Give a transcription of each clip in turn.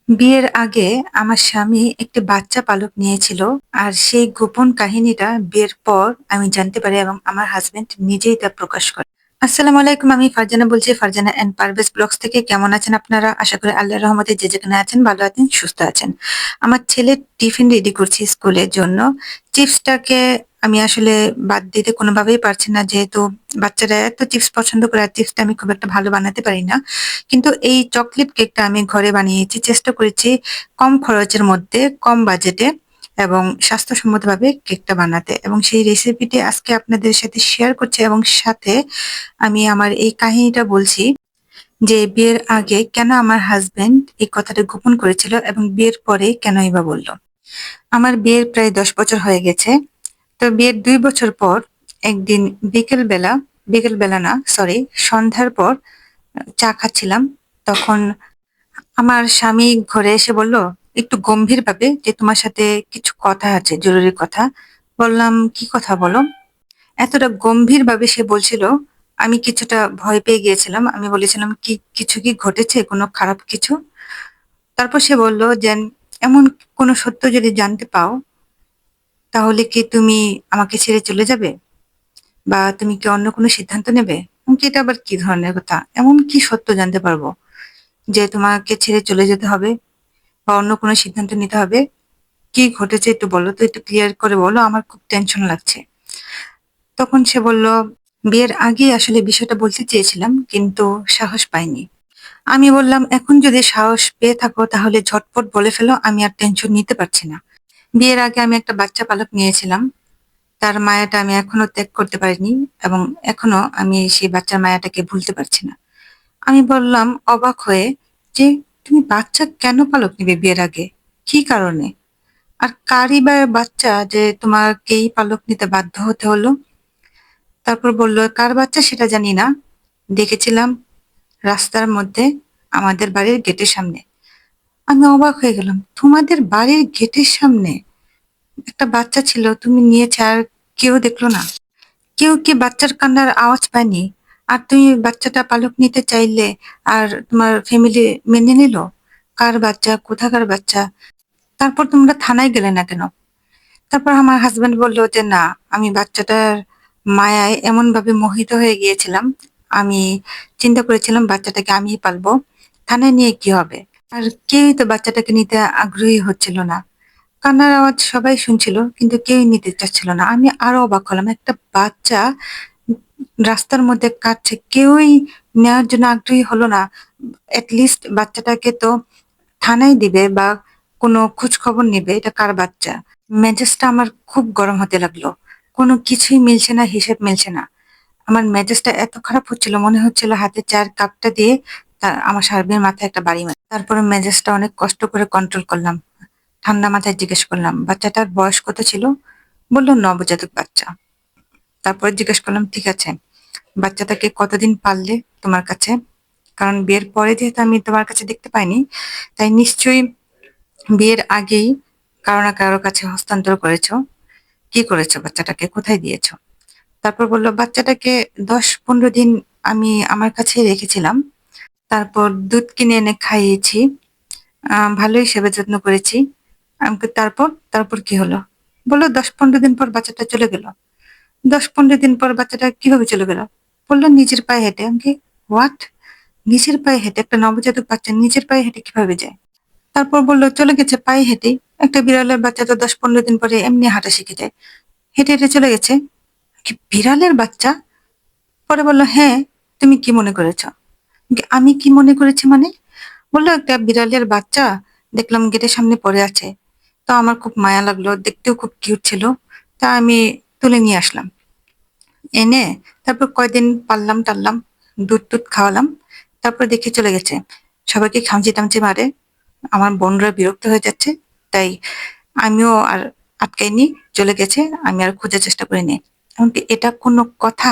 বিয়ের আগে আমার স্বামী একটি বাচ্চা পালক নিয়েছিল। আর সেই গোপন কাহিনীটা বিয়ের পর আমি জানতে পারি এবং আমার হাসব্যান্ড নিজেই তা প্রকাশ করে। আসসালামু আলাইকুম, আমি ফারজানা বলছি, ফারজানা অ্যান্ড পারভেজ ব্লগস থেকে। কেমন আছেন আপনারা? আশা করি আল্লাহর রহমতে যে যেখানে আছেন ভালো আছেন, সুস্থ আছেন। আমার ছেলের টিফিন রেডি করছি স্কুলের জন্য। চিপসটাকে আমি আসলে বাদ দিতে কোনোভাবেই পারছি না, যেহেতু বাচ্চারা এত চিপস পছন্দ করে, আর চিপসটা আমি খুব একটা ভালো বানাতে পারি না। কিন্তু এই চকলেট কেকটা আমি ঘরে বানিয়েছি, চেষ্টা করেছি কম খরচের মধ্যে, কম বাজেটে এবং স্বাস্থ্যসম্মতভাবে কেকটা বানাতে, এবং সেই রেসিপিটি আজকে আপনাদের সাথে শেয়ার করছি। এবং সাথে আমি আমার এই কাহিনীটা বলছি যে বিয়ের আগে কেন আমার হাজবেন্ড এই কথাটা গোপন করেছিল এবং বিয়ের পরে কেনই বা বলল। আমার বিয়ের প্রায় 10 বছর হয়ে গেছে। তো বিয়ের 2 বছর পর একদিন বিকেলবেলা, বিকেলবেলা না সরি, সন্ধ্যার পর চা খাচ্ছিলাম। তখন আমার স্বামী ঘরে এসে বলল একটু গম্ভীর ভাবে যে তোমার সাথে কিছু কথা আছে, জরুরি কথা। বললাম কি কথা বলো। এতটা গম্ভীর ভাবে সে বলছিল, আমি কিছুটা ভয় পেয়ে গিয়েছিলাম। আমি বলেছিলাম কি কিছু কি ঘটেছে, কোনো খারাপ কিছু? তারপর সে বলল যে এমন কোনো সত্য যদি জানতে পাও তাহলে কি তুমি আমাকে ছেড়ে চলে যাবে, বা তুমি কি অন্য কোনো সিদ্ধান্ত নেবে? আমি বলি, এটা আবার কি ধরনের কথা? এমন কি সত্য জানতে পারবো যে তোমাকে ছেড়ে চলে যেতে হবে বা অন্য কোনো সিদ্ধান্ত নিতে হবে? কি ঘটেছে একটু বলো তো, একটু ক্লিয়ার করে বলো, আমার খুব টেনশন লাগছে। তখন সে বলল, বিয়ের আগে আসলে বিষয়টা বলতে চেয়েছিলাম কিন্তু সাহস পাইনি। আমি বললাম, এখন যদি সাহস পেয়ে থাকো তাহলে ঝটপট বলে ফেলো, আমি আর টেনশন নিতে পারছি না। বিয়ের আগে আমি একটা বাচ্চা পালক নিয়েছিলাম, তার মায়াটা আমি এখনো ত্যাগ করতে পারিনি, এবং এখনো আমি সেই বাচ্চার মায়াটাকে ভুলতে পারছি না। আমি বললাম অবাক হয়ে যে তুমি বাচ্চা কেন পালক নিবে বিয়ের আগে? কি কারণে? আর কারই বা বাচ্চা যে তোমাকেই পালক নিতে বাধ্য হতে হলো? তারপর বলল, কার বাচ্চা সেটা জানি না, দেখেছিলাম রাস্তার মধ্যে আমাদের বাড়ির গেটের সামনে। আমি অবাক হয়ে গেলাম, তোমাদের বাড়ির গেটের সামনে একটা বাচ্চা ছিল, তুমি নিয়েছে আর কেউ দেখলো না? কেউ কি বাচ্চার কান্নার আওয়াজ পায়নি? আর তুমি বাচ্চাটা পালক নিতে চাইলে আর তোমার ফ্যামিলি মেনে নিল? কার বাচ্চা, কোথাকার বাচ্চা? তারপর তোমরা থানায় গেলে না কেন? তারপর আমার হাসব্যান্ড বলল যে না, আমি বাচ্চাটার মায়ায় এমন ভাবে মোহিত হয়ে গিয়েছিলাম, আমি চিন্তা করেছিলাম বাচ্চাটাকে আমিই পালবো, থানায় নিয়ে কি হবে? আর কেউই তো বাচ্চাটাকে নিতে আগ্রহী হচ্ছিল না। কান্নার আওয়াজ সবাই শুনছিল কিন্তু কেউই নিতে চাচ্ছিল না। আমি আরো অবাক হলাম, একটা বাচ্চা রাস্তার মধ্যে কাঁদছে, কেউই নেওয়ার জন্য আগ্রহী হলো না। লিস্ট বাচ্চাটাকে তো থানায় দিবে বা কোনো খোঁজ খবর নেবে, এটা কার বাচ্চা? মেজাজটা আমার খুব গরম হতে লাগলো। কোনো কিছুই মিলছে না, হিসেব মিলছে না। আমার মেজাজটা এত খারাপ হচ্ছিল, মনে হচ্ছিল হাতে চায়ের কাপটা দিয়ে আমার স্বামীর মাথায় একটা বাড়ি মারি। তারপরে মেজাজটা অনেক কষ্ট করে কন্ট্রোল করলাম। ঠান্ডা মাথায় জিজ্ঞেস করলাম, বাচ্চাটার বয়স কত ছিল? বলল নবজাতক বাচ্চা। তারপরে জিজ্ঞেস করলাম, ঠিক আছে, বাচ্চাটাকে কতদিন পাললে তোমার কাছে? কারণ বিয়ের পরে যেহেতু আমি তোমার কাছে দেখতে পাইনি, তাই নিশ্চয়ই বিয়ের আগেই কারো না কারো কাছে হস্তান্তর করেছো। কি করেছো বাচ্চাটাকে, কোথায় দিয়েছো? তারপর বলল, বাচ্চাটাকে 10-15 দিন আমি আমার কাছে রেখেছিলাম। তারপর দুধ কিনে এনে খাইয়েছি, ভালোই সেবা যত্ন করেছি। আমাকে তারপর তারপর কি হলো? বললো 10-15 দিন পর বাচ্চাটা চলে গেল। 10-15 দিন পর বাচ্চাটা কিভাবে চলে গেল? বললো নিজের পায়ে হেঁটে। আমি, হোয়াট? নিজের পায়ে হেঁটে? একটা নবজাতক বাচ্চা নিজের পায়ে হেঁটে কিভাবে যায়? তারপর বলল চলে গেছে পায়ে হেঁটেই। একটা বিড়ালের বাচ্চা তো 10-15 দিন পরে এমনি হাঁটা শিখে যায়, হেঁটে হেঁটে চলে গেছে। কি বিড়ালের বাচ্চা? পরে বলল, হ্যাঁ, তুমি কি মনে করেছ? আমি কি মনে করেছি মানে? বললো একটা বিড়ালের বাচ্চা দেখলাম গেটের সামনে পড়ে আছে, তো আমার খুব মায়া লাগলো, দেখতেও খুব কিউট ছিল, তা আমি তুলে নিয়ে আসলাম। এনে তারপর কয়দিন পাললাম টাললাম, দুধ টুধ খাওয়ালাম। তারপর দেখি চলে গেছে। সবাইকে খামচি টামচি মারে, আমার বোনরা বিরক্ত হয়ে যাচ্ছে, তাই আমিও আর আটকাইনি, চলে গেছে, আমি আর খোঁজার চেষ্টা করিনি। এমনকি এটা কোনো কথা?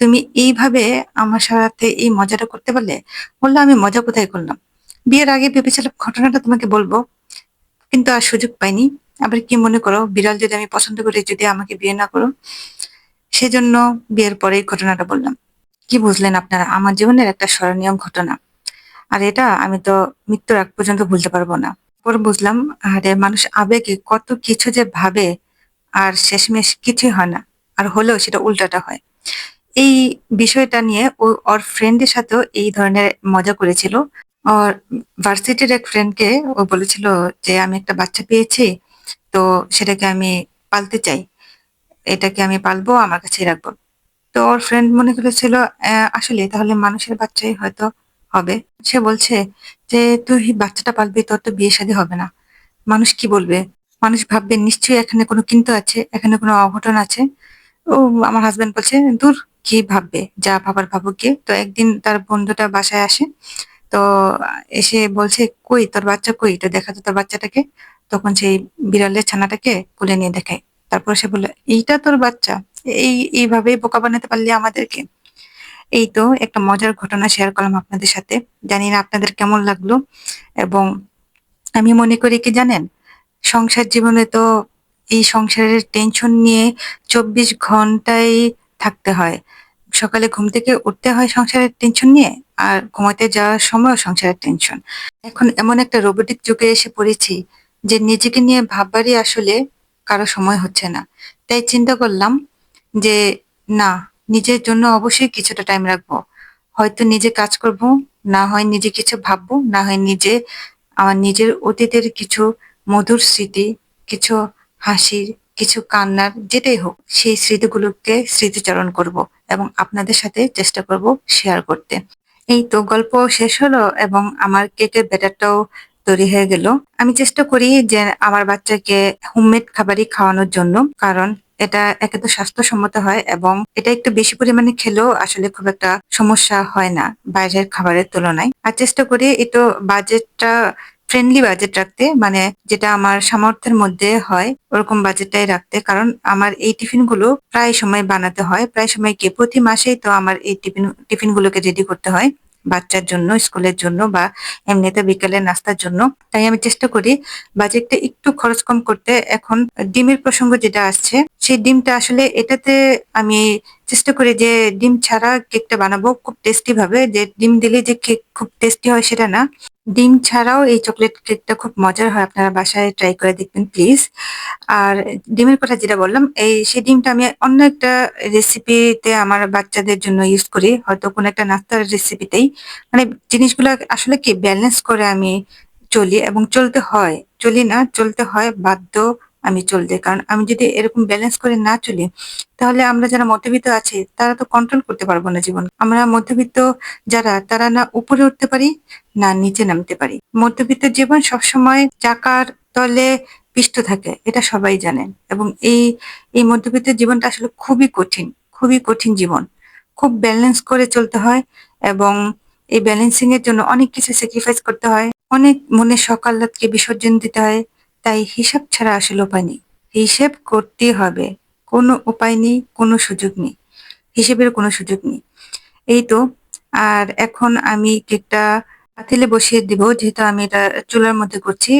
তুমি এইভাবে আমার সাথে এই মজাটা করতে পারলে? বললো, আমি মজা কোথায় করলাম, বিয়ের আগে ভেবেছিলাম ঘটনাটা তোমাকে বলবো, কিন্তু আর সুযোগ পাইনি। আবার কি মনে করো, বিড়াল যদি আমি পছন্দ করি, যদি আমাকে বিয়ে না করো? সেজন্য বিয়ের পরেই ঘটনাটা বললাম। কি বুঝলেন আপনারা আমার জীবনের একটা স্মরণীয় ঘটনা? আর এটা আমি তো মৃত্যুর আগ পর্যন্ত ভুলতে পারবো না। পরে বুঝলাম আরে মানুষ আবেগে কত কিছু যে ভাবে আর শেষমেশ কিছুই হয় না। আর হলেও সেটা উল্টাটা হয়। এই বিষয়টা নিয়ে ওর ফ্রেন্ডের সাথেও এই ধরনের মজা করেছিল। ওর ভার্সিটির এক ফ্রেন্ডকে ও বলেছিল যে, "আমি একটা বাচ্চা পেয়েছি। তো সেটাকে আমি পালতে চাই। এটাকে আমি পালবো, আমার কাছেই রাখবো।" তো ওর ফ্রেন্ড মনে করেছিল আসলেই তাহলে মানুষের বাচ্চাই হয়তো হবে। সে বলছে যে, "তুই বাচ্চাটা পালবি, তোর তো বিয়ে-শাদী হবে না। মানুষ কি বলবে? মানুষ ভাববে নিশ্চয়ই এখানে কোনো কিন্তু আছে, এখানে কোনো অঘটন আছে।" ও আমার হাসব্যান্ড বলছে, "দূর কি ভাববে? যা ভাবার ভাবুক গিয়ে।" তো একদিন তার বন্ধুটা বাসায় আসে। তো এসে বলছে, "কই তোর বাচ্চা কই? একটু দেখা তো তোর বাচ্চাটাকে।" তখন সেই বিড়ালের ছানাটাকে কোলে নিয়ে দেখায়। তারপর সে বলল, "এইটা তোর বাচ্চা? এইভাবেই বোকা বানাতে পারলি আমাদেরকে?" এই তো একটা মজার ঘটনা শেয়ার করলাম আপনাদের সাথে। জানি না আপনাদের কেমন লাগলো? এবং আমি মনে করি কি জানেন? সংসার জীবনে তো এই সংসারের টেনশন নিয়ে ২৪ ঘন্টাই থাকতে হয়। সকালে ঘুম থেকে উঠতে হয় সংসারের টেনশন নিয়ে, আর ঘুমাতে যাওয়ার সময়ও সংসারের টেনশন। এখন এমন একটা রোবটিক যুগে এসে পড়েছি যে নিজেকে নিয়ে ভাববারই আসলে কারো সময় হচ্ছে না। তাই চিন্তা করলাম যে না, নিজের জন্য অবশ্যই কিছুটা টাইম রাখবো। হয়তো নিজে কাজ করব, না হয় নিজে কিছু ভাববো, না হয় নিজে আমার নিজের অতীতের কিছু মধুর স্মৃতি, কিছু হাসির, কিছু কান্নার যেটাই হোক, সেই স্মৃতিগুলোকে স্মৃতিচারণ করব এবং আপনাদের সাথে চেষ্টা করব শেয়ার করতে। এই তো গল্প শেষ হলো এবং আমার কেকের ব্যাটারটাও তৈরি হয়ে গেল। আমি চেষ্টা করি যে আমার বাচ্চাকে হোমমেড খাবারই খাওয়ানোর জন্য। কারণ এটা একে তো স্বাস্থ্যসম্মত হয় এবং এটা একটু বেশি পরিমাণে খেলেও আসলে খুব একটা সমস্যা হয় না বাইরের খাবারের তুলনায়। আর চেষ্টা করি একটু বাজেটটা ফ্রেন্ডলি বাজেট রাখতে, মানে যেটা আমার সামর্থ্যের মধ্যে হয় ওরকম বাজেটটাই রাখতে। কারণ আমার এই টিফিনগুলো প্রায় সময় বানাতে হয়। প্রায় সময় কি প্রতি মাসেই তো আমার এই টিফিনগুলোকে রেডি করতে হয় বাচ্চার জন্য, স্কুলের জন্য বা এমনিতে বিকেলের নাস্তার জন্য। তাই আমি চেষ্টা করি বাজেটটা একটু খরচ কম করতে। এখন ডিমের প্রসঙ্গ যেটা আসছে, সেই ডিমটা আসলে এটাতে আমি চেষ্টা করি যে ডিম ছাড়া কেকটা বানাবো খুব টেস্টি ভাবে। যে ডিম দিলে যে কেক খুব টেস্টি হয় সেটা না। ডিম ছাড়াও এই চকোলেট কেকটা খুব মজার হয়। আপনারা বাসায় ট্রাই করে দেখবেন প্লিজ। আর ডিমের কথা যেটা বললাম, সেই ডিমটা আমি অন্য একটা রেসিপিতে আমার বাচ্চাদের জন্য ইউজ করি। হয়তো কোনো একটা নাস্তার রেসিপিতেই। মানে জিনিসগুলা আসলে কি ব্যালেন্স করে আমি চলি এবং চলতে হয়। চলি না, চলতে হয় বাধ্য আমি চলতে। কারণ আমি যদি এরকম ব্যালেন্স করে না চলি, তাহলে আমরা যারা মধ্যবিত্ত আছি তারা তো কন্ট্রোল করতে পারবো না জীবন। আমরা মধ্যবিত্ত যারা তারা না উপরে উঠতে পারি, না নিচে নামতে পারি। মধ্যবিত্ত জীবন সবসময় চাকার তলে পিষ্ট থাকে। এটা সবাই জানেন। এবং এই মধ্যবিত্ত জীবনটা আসলে খুবই কঠিন জীবন। খুব ব্যালেন্স করে চলতে হয় এবং এই ব্যালেন্সিং এর জন্য অনেক কিছু স্যাক্রিফাইস করতে হয়। অনেক মনের শখ আহ্লাদকে বিসর্জন দিতে হয়। তাই হিসাব ছাড়া আসলে উপায় নেই। হিসেব করতেই হবে। কোনো উপায় নেই, কোনো সুযোগ নেই। হিসেবের কোনো সুযোগ নেই। এই তো। আর এখন আমি কেকটা পাতিলে বসিয়ে দিব। যেহেতু আমি এটা চুলার মধ্যে করছি।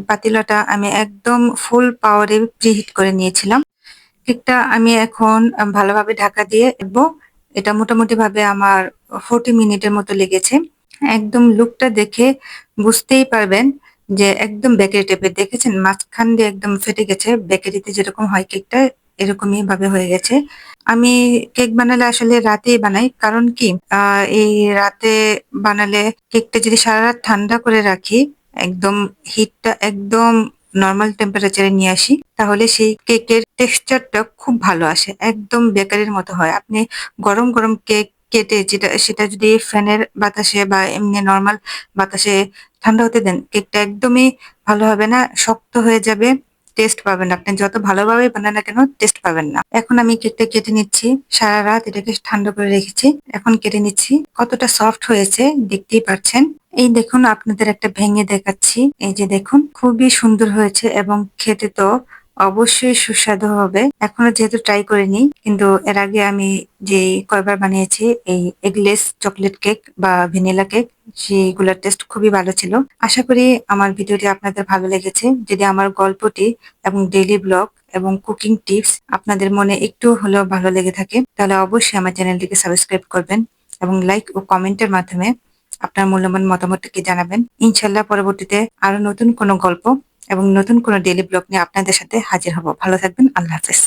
পাতিলাটা আমি একদম ফুল পাওয়ারে প্রিহিট করে নিয়েছিলাম। কেকটা আমি এখন ভালোভাবে ঢাকা দিয়ে রাখবো। এটা মোটামুটিভাবে আমার 40 মিনিটের মতো লেগেছে। একদম লুকটা দেখে বুঝতেই পারবেন যে একদম বেকারি টাইপের। দেখেছেন? মাঝখান দিয়ে একদম ফেটে গেছে। বেকারিতে যেরকম হয় কেকটা, এরকমই ভাবে হয়ে গেছে। আমি কেক বানালে আসলে রাতেই বানাই। কারণ কি? এই রাতে বানালে কেকটা যদি সারারাত ঠান্ডা করে রাখি, একদম হিটটা একদম নরমাল টেম্পারেচার এ নিয়ে আসি, তাহলে সেই কেকের টেক্সচারটা খুব ভালো আসে। একদম বেকারির মতো হয়। আপনি গরম কেক কেটে সেটা যদি ফ্যানের বাতাসে বা এমনি নরমাল বাতাসে ঠান্ডা হতে দেন, কেকটা একদমই ভালো হবে না। শক্ত হয়ে যাবে। টেস্ট পাবেন না। আপনি যত ভালোভাবে বানান না কেন টেস্ট পাবেন না। এখন আমি কেকটা কেটে নিচ্ছি। সারারাত এটাকে ঠান্ডা করে রেখেছি। এখন কেটে নিচ্ছি। কতটা সফট হয়েছে দেখতেই পাচ্ছেন। এই দেখুন আপনাদের একটা ভেঙে দেখাচ্ছি। এই যে দেখুন খুবই সুন্দর হয়েছে এবং খেতে তো অবশ্যই সুস্বাদু হবে। এখনো যেহেতু ট্রাই করিনি, কিন্তু এর আগে আমি যে কয়বার বানিয়েছি এই এগলেস চকলেট কেক বা ভ্যানিলা কেক, সেগুলোর টেস্ট খুবই ভালো ছিল। আশা করি আমার ভিডিওটি আপনাদের ভালো লেগেছে। যদি আমার গল্পটি এবং ডেইলি ব্লগ এবং কুকিং টিপস আপনাদের মনে একটু হলেও ভালো লেগে থাকে, তাহলে অবশ্যই আমার চ্যানেলটিকে সাবস্ক্রাইব করবেন এবং লাইক ও কমেন্টের মাধ্যমে আপনার মূল্যবান মতামতটি জানাবেন। ইনশাল্লাহ পরবর্তীতে আরো নতুন কোনো গল্প এবং নতুন কোনো ডেইলি ব্লগ নিয়ে আপনাদের সাথে হাজির হব। ভালো থাকবেন। আল্লাহ হাফেজ।